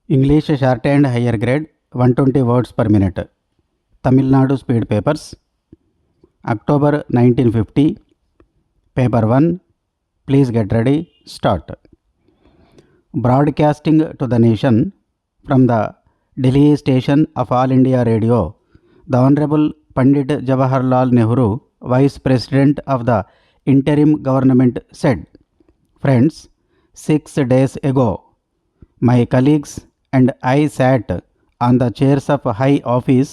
English short and higher grade 120 words per minute. Tamil Nadu speed papers. October 1950. Paper 1. Please get ready. Start. Broadcasting to the nation from the Delhi station of All India Radio, the Honorable Pandit Jawaharlal Nehru, Vice President of the Interim Government, said, "Friends, 6 days ago, my colleagues and I sat on the chairs of high office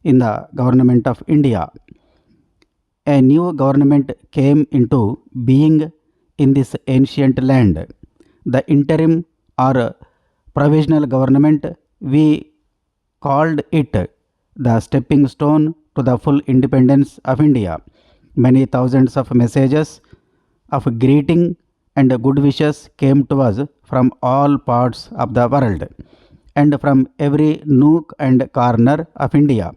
in the Government of India. A new government came into being in this ancient land. The interim or provisional government, we called it the stepping stone to the full independence of India. Many thousands of messages of greeting and good wishes came to us from all parts of the world and from every nook and corner of India.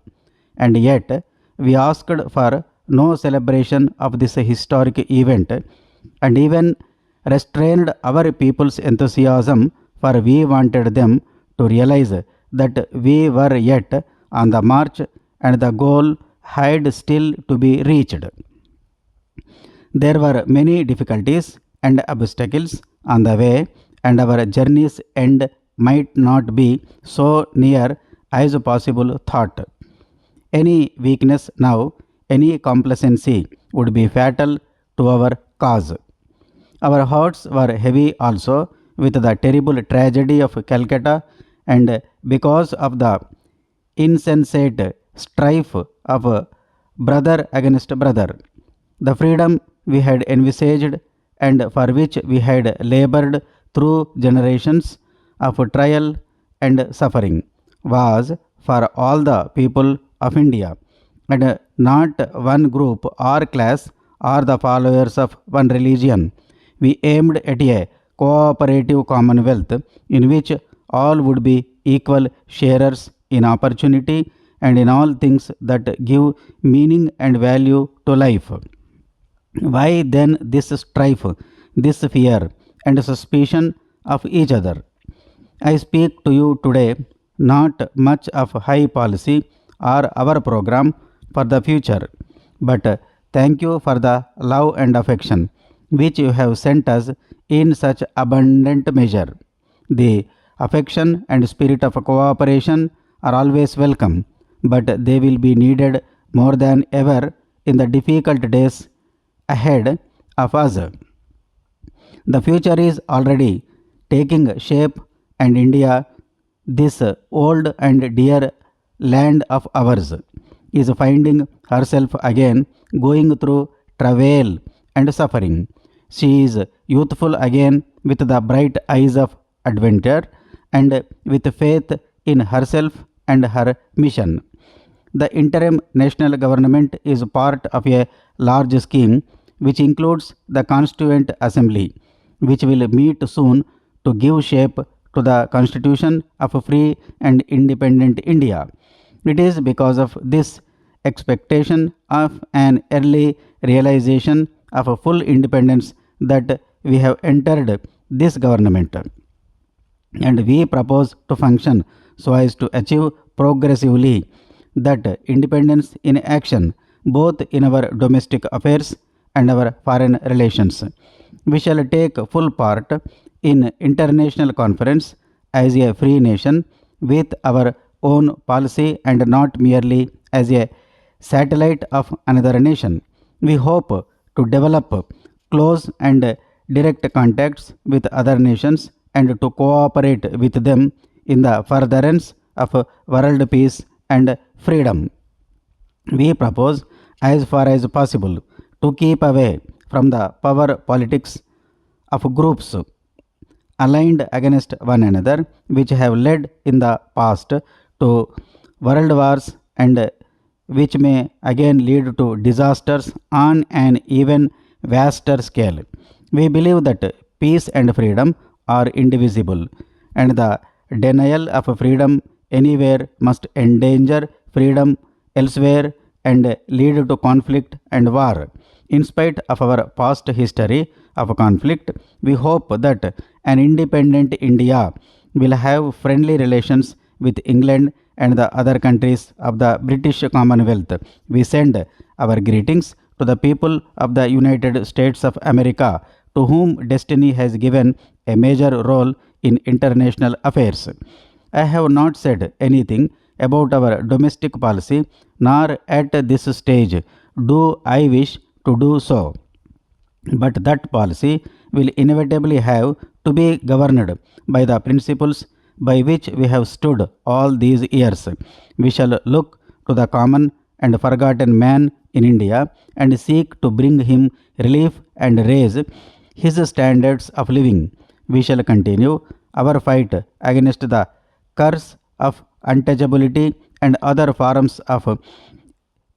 And yet, we asked for no celebration of this historic event and even restrained our people's enthusiasm, for we wanted them to realize that we were yet on the march and the goal had still to be reached. There were many difficulties and obstacles on the way, and our journey's end might not be so near as possible thought. Any weakness now, any complacency would be fatal to our cause. Our hearts were heavy also with the terrible tragedy of Calcutta, and because of the insensate strife of brother against brother. The freedom we had envisaged and for which we had labored through generations of trial and suffering was for all the people of India, and not one group or class or the followers of one religion. We aimed at a cooperative commonwealth in which all would be equal sharers in opportunity and in all things that give meaning and value to life. Why then this strife, this fear and suspicion of each other? I speak to you today not much of high policy or our program for the future, but thank you for the love and affection which you have sent us in such abundant measure. The affection and spirit of cooperation are always welcome, but they will be needed more than ever in the difficult days ahead of us. The future is already taking shape, and India, this old and dear land of ours, is finding herself again going through travail and suffering. She is youthful again with the bright eyes of adventure and with faith in herself and her mission. The interim national government is part of a large scheme which includes the Constituent Assembly, which will meet soon to give shape to the Constitution of a free and independent India. It is because of this expectation of an early realization of a full independence that we have entered this government, and we propose to function so as to achieve progressively that independence in action both in our domestic affairs and our foreign relations. We shall take full part in international conference as a free nation with our own policy and not merely as a satellite of another nation. We hope to develop close and direct contacts with other nations and to cooperate with them in the furtherance of world peace and freedom. We propose as far as possible to keep away from the power politics of groups aligned against one another, which have led in the past to world wars and which may again lead to disasters on an even vaster scale. We believe that peace and freedom are indivisible, and the denial of freedom anywhere must endanger freedom elsewhere and lead to conflict and war. In spite of our past history of conflict, we hope that an independent India will have friendly relations with England and the other countries of the British Commonwealth. We send our greetings to the people of the United States of America, to whom destiny has given a major role in international affairs. I have not said anything about our domestic policy, nor at this stage do I wish to do so. But that policy will inevitably have to be governed by the principles by which we have stood all these years. We shall look to the common and forgotten man in India and seek to bring him relief and raise his standards of living. We shall continue our fight against the curse of untouchability and other forms of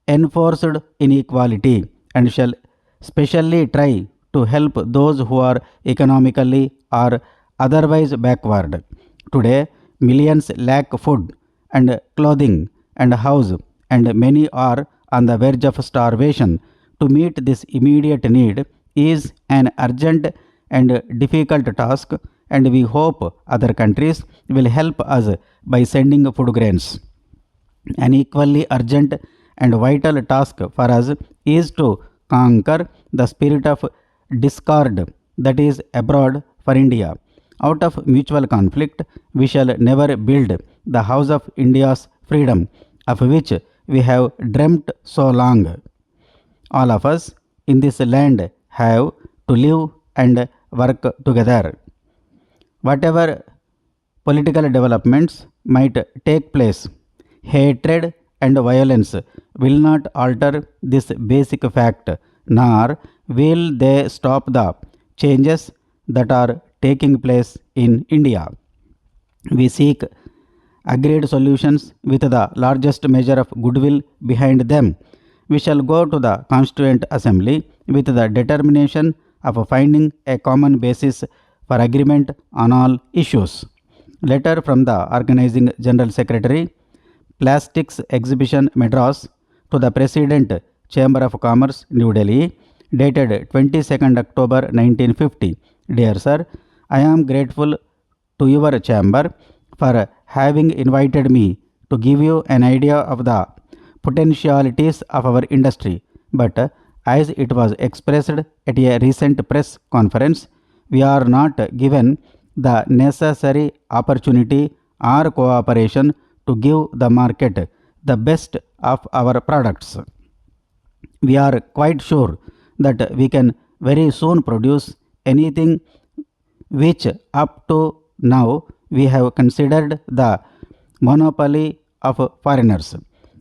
enforced inequality, and shall specially try to help those who are economically or otherwise backward. Today, millions lack food and clothing and house, and many are on the verge of starvation. To meet this immediate need is an urgent and difficult task, and we hope other countries will help us by sending food grains. An equally urgent and vital task for us is to conquer the spirit of discord that is abroad for India. Out of mutual conflict, we shall never build the house of India's freedom, of which we have dreamt so long. All of us in this land have to live and work together. Whatever political developments might take place, hatred and violence will not alter this basic fact, nor will they stop the changes that are taking place in India. We seek agreed solutions with the largest measure of goodwill behind them. We shall go to the Constituent Assembly with the determination of finding a common basis for agreement on all issues. Letter from the Organizing General Secretary, Plastics Exhibition Madras, to the President, Chamber of Commerce, New Delhi, dated 22nd October 1950. Dear Sir, I am grateful to your chamber for having invited me to give you an idea of the potentialities of our industry. But as it was expressed at a recent press conference, we are not given the necessary opportunity or cooperation to give the market the best of our products. We are quite sure that we can very soon produce anything which up to now we have considered the monopoly of foreigners.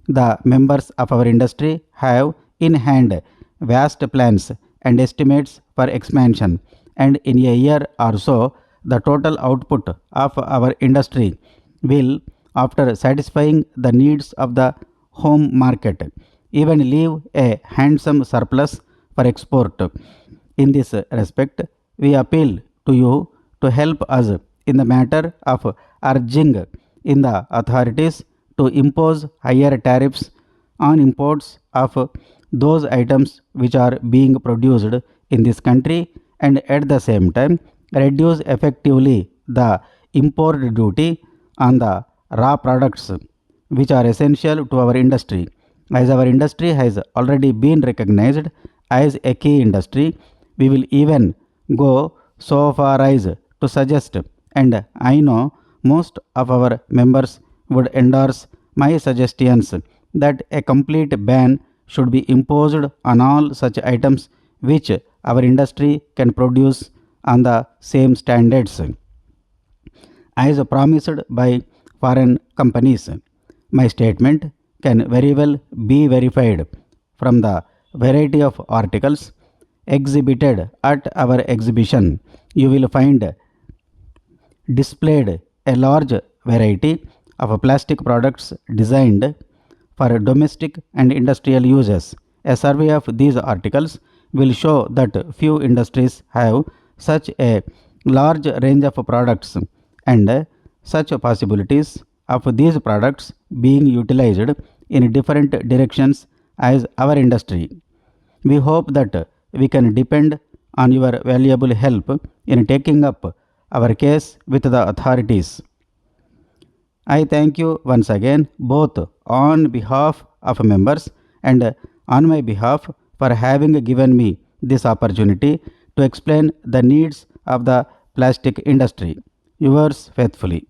The members of our industry have in hand vast plans and estimates for expansion, and in a year or so, the total output of our industry will, after satisfying the needs of the home market, even leave a handsome surplus for export. In this respect, we appeal to you to help us in the matter of urging in the authorities to impose higher tariffs on imports of those items which are being produced in this country, and at the same time reduce effectively the import duty on the raw products which are essential to our industry. As our industry has already been recognized as a key industry, we will even go so far as to suggest, and I know most of our members would endorse my suggestions, that a complete ban should be imposed on all such items which our industry can produce on the same standards as promised by foreign companies. My statement can very well be verified from the variety of articles exhibited at our exhibition. You will find displayed a large variety of plastic products designed for domestic and industrial uses. A survey of these articles will show that few industries have such a large range of products, and such possibilities of these products being utilized in different directions as our industry. We hope that we can depend on your valuable help in taking up our case with the authorities. I thank you once again, both on behalf of members and on my behalf, for having given me this opportunity to explain the needs of the plastic industry. Yours faithfully.